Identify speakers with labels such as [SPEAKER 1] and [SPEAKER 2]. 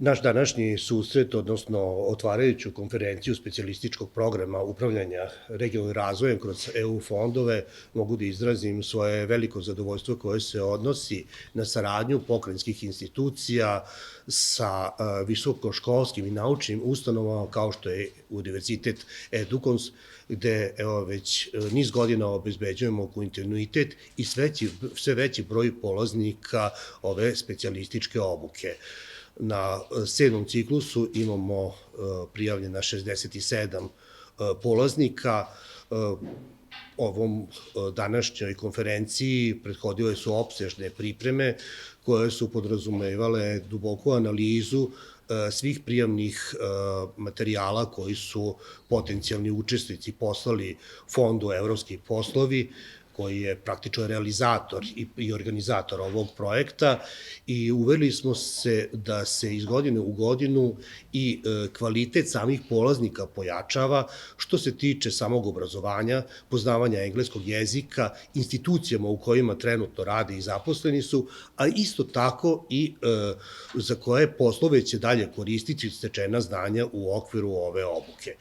[SPEAKER 1] Naš današnji susret, odnosno otvarajuću konferenciju specijalističkog programa upravljanja regionalnim razvojem kroz EU fondove, mogu da izrazim svoje veliko zadovoljstvo koje se odnosi na saradnju pokrajinskih institucija sa visokoškolskim i naučnim ustanovama kao što je Univerzitet Edukons, gde već niz godina obezbeđujemo kontinuitet i sve veći broj polaznika ove specijalističke obuke. Na 7. ciklusu imamo prijavljena 67 polaznika. Ovom današnjoj konferenciji prethodile su opsežne pripreme koje su podrazumevale duboku analizu svih prijavnih materijala koji su potencijalni učesnici poslali Fondu Evropski poslovi, koji je praktično realizator i organizator ovog projekta, i uveli smo se da se iz godine u godinu i kvalitet samih polaznika pojačava što se tiče samog obrazovanja, poznavanja engleskog jezika, institucijama u kojima trenutno rade i zaposleni su, a isto tako i za koje poslove će dalje koristiti stečena znanja u okviru ove obuke.